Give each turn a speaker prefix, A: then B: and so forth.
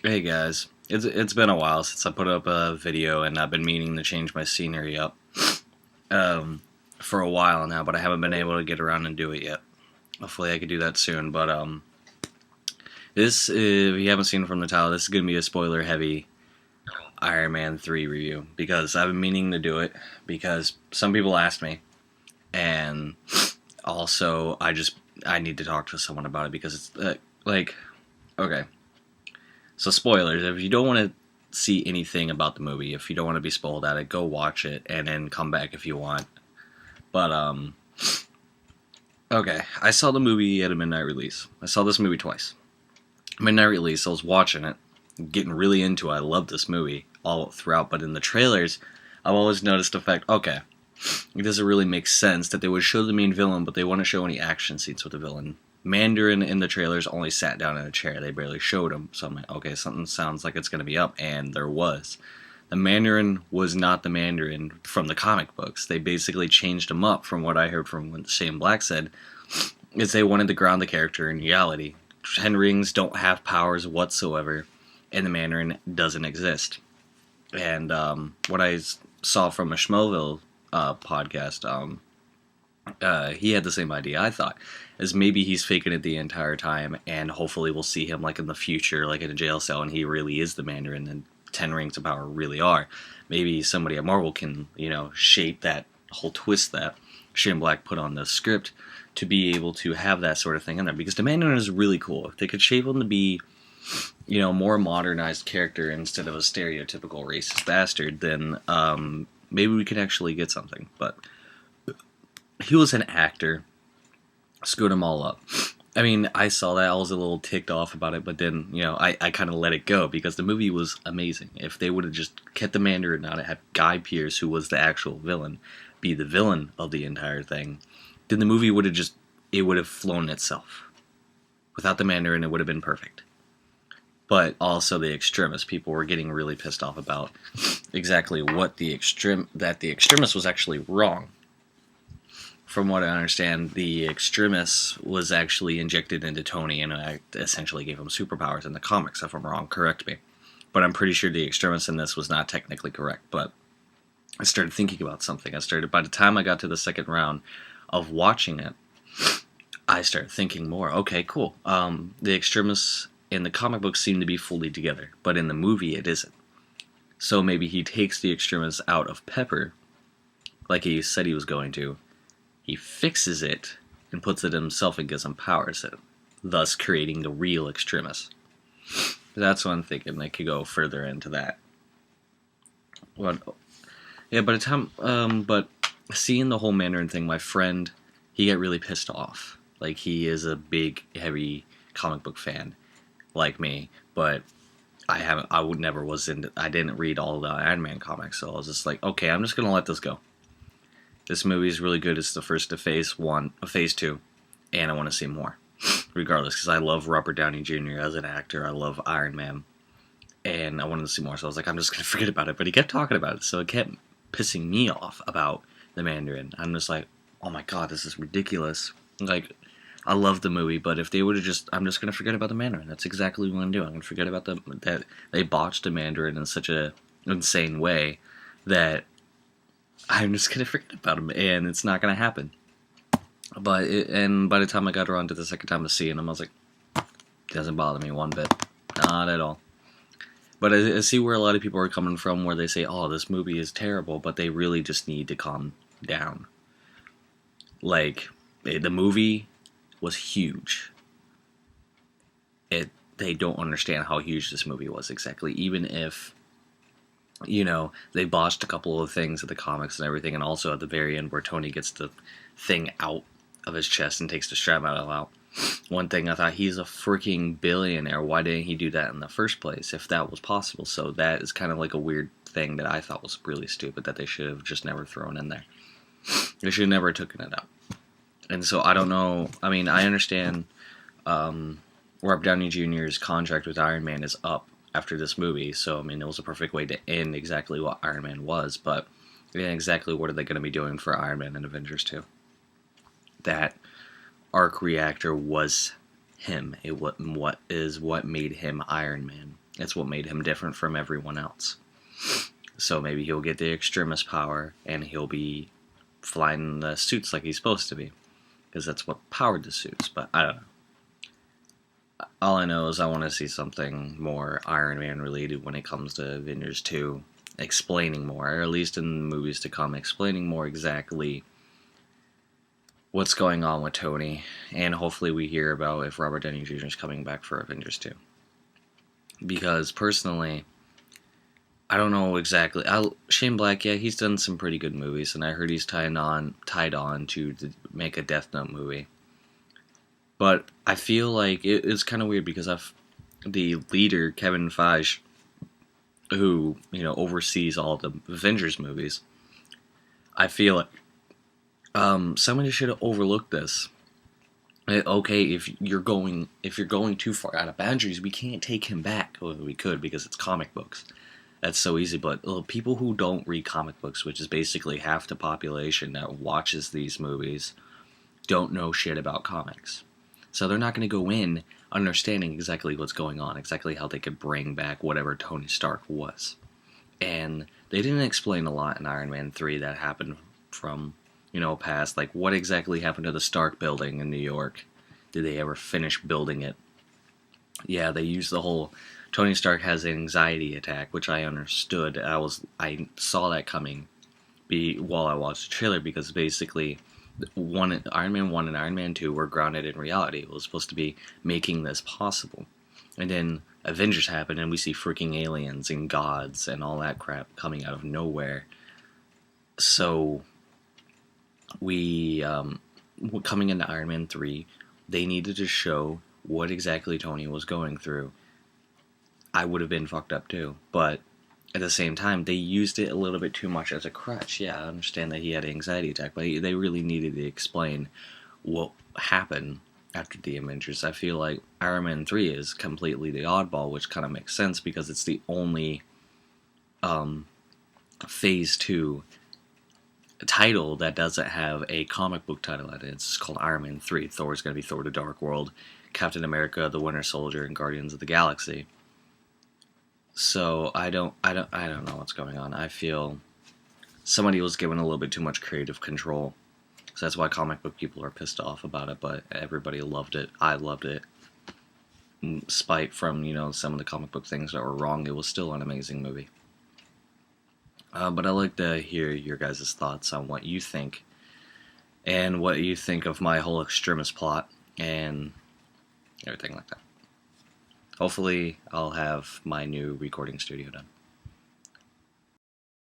A: Hey guys, it's been a while since I put up a video, and I've been meaning to change my scenery up um, for a while now, but I haven't been able to get around and do it yet. Hopefully, I could do that soon. But this, if you haven't seen it from the title, this is gonna be a spoiler-heavy Iron Man 3 review because I've been meaning to do it because some people asked me, and also I need to talk to someone about it because it's okay. So spoilers, if you don't want to see anything about the movie, if you don't want to be spoiled at it, go watch it and then come back if you want. But okay, I saw the movie at a midnight release. I saw this movie twice. Midnight release, I was watching it, getting really into it. I love this movie all throughout, but in the trailers, I've always noticed the fact, okay, it doesn't really make sense that they would show the main villain, but they wouldn't show any action scenes with the villain. Mandarin in the trailers only sat down in a chair. They barely showed him. So I'm like, okay, something sounds like it's going to be up, and there was. The Mandarin was not the Mandarin from the comic books. They basically changed him up from what I heard from what Shane Black said, is they wanted to ground the character in reality. Ten Rings don't have powers whatsoever, and the Mandarin doesn't exist. And what I saw from a Schmoville podcast, he had the same idea I thought, is maybe he's faking it the entire time, and hopefully we'll see him like in the future, like in a jail cell, and he really is the Mandarin, and 10 Rings of Power really are. Maybe somebody at Marvel can, shape that whole twist that Shane Black put on the script to be able to have that sort of thing in there, because the Mandarin is really cool. If they could shape him to be, more modernized character instead of a stereotypical racist bastard, then maybe we could actually get something, but he was an actor. Screwed them all up. I mean, I saw that, I was a little ticked off about it, but then, I kind of let it go because the movie was amazing. If they would have just kept the Mandarin out and had Guy Pearce, who was the actual villain, be the villain of the entire thing, then the movie would have flown itself. Without the Mandarin, it would have been perfect. But also the extremists, people were getting really pissed off about exactly what the extremist was actually wrong. From what I understand, the extremis was actually injected into Tony and essentially gave him superpowers in the comics. If I'm wrong, correct me. But I'm pretty sure the extremis in this was not technically correct. But I started thinking about something. By the time I got to the second round of watching it, I started thinking more. Okay, cool. The extremis in the comic books seem to be fully together, but in the movie it isn't. So maybe he takes the extremis out of Pepper, like he said he was going to. He fixes it and puts it himself and gives him powers, thus creating the real extremis. That's what I'm thinking. They could go further into that. But but seeing the whole Mandarin thing, my friend, he got really pissed off. Like, he is a big, heavy comic book fan, like me, but I didn't read all the Iron Man comics, so I was just like, okay, I'm just gonna let this go. This movie is really good. It's the first of phase 2, and I want to see more, regardless, because I love Robert Downey Jr. as an actor. I love Iron Man, and I wanted to see more, so I was like, I'm just going to forget about it, but he kept talking about it, so it kept pissing me off about the Mandarin. I'm just like, oh my god, this is ridiculous. Like, I love the movie, but if they would have I'm just going to forget about the Mandarin. That's exactly what I'm going to do. I'm going to forget about that they botched the Mandarin in such a insane way that I'm just going to forget about him, and it's not going to happen. And by the time I got around to the second time of seeing him, I was like, it doesn't bother me one bit. Not at all. But I see where a lot of people are coming from, where they say, oh, this movie is terrible, but they really just need to calm down. Like, the movie was huge. They don't understand how huge this movie was exactly, even if they botched a couple of things at the comics and everything, and also at the very end where Tony gets the thing out of his chest and takes the strap out. One thing I thought, he's a freaking billionaire. Why didn't he do that in the first place, if that was possible? So that is kind of like a weird thing that I thought was really stupid, that they should have just never thrown in there. They should have never taken it out. And so I don't know. I mean, I understand Robert Downey Jr.'s contract with Iron Man is up after this movie, so I mean, it was a perfect way to end exactly what Iron Man was, but exactly what are they going to be doing for Iron Man and Avengers 2? That arc reactor was him. What made him Iron Man. It's what made him different from everyone else. So maybe he'll get the extremist power and he'll be flying the suits like he's supposed to be, because that's what powered the suits. But I don't know. All I know is I want to see something more Iron Man related when it comes to Avengers 2, explaining more, or at least in the movies to come, explaining more exactly what's going on with Tony, and hopefully we hear about if Robert Downey Jr. is coming back for Avengers 2. Because personally, I don't know exactly. Shane Black, yeah, he's done some pretty good movies, and I heard he's tied on to make a Death Note movie. But I feel like it's kind of weird because the leader, Kevin Feige, who oversees all the Avengers movies, I feel like somebody should have overlooked this. Okay, if you're going too far out of boundaries, we can't take him back. Well, we could because it's comic books. That's so easy. But people who don't read comic books, which is basically half the population that watches these movies, don't know shit about comics. So they're not going to go in understanding exactly what's going on, exactly how they could bring back whatever Tony Stark was. And they didn't explain a lot in Iron Man 3 that happened from, past. Like, what exactly happened to the Stark building in New York? Did they ever finish building it? Yeah, they used the whole Tony Stark has an anxiety attack, which I understood. I saw that coming while I watched the trailer, because basically Iron Man 1 and Iron Man 2 were grounded in reality. It was supposed to be making this possible. And then Avengers happened and we see freaking aliens and gods and all that crap coming out of nowhere. So coming into Iron Man 3, they needed to show what exactly Tony was going through. I would have been fucked up too, but at the same time, they used it a little bit too much as a crutch. Yeah, I understand that he had an anxiety attack, but they really needed to explain what happened after the Avengers. I feel like Iron Man 3 is completely the oddball, which kind of makes sense because it's the only Phase 2 title that doesn't have a comic book title at it. It's called Iron Man 3. Thor's going to be Thor: The Dark World, Captain America, The Winter Soldier, and Guardians of the Galaxy. So I don't know what's going on. I feel somebody was given a little bit too much creative control. So that's why comic book people are pissed off about it, but everybody loved it. I loved it. Despite from, some of the comic book things that were wrong, it was still an amazing movie. But I'd like to hear your guys' thoughts on what you think, and what you think of my whole extremist plot, and everything like that. Hopefully, I'll have my new recording studio done.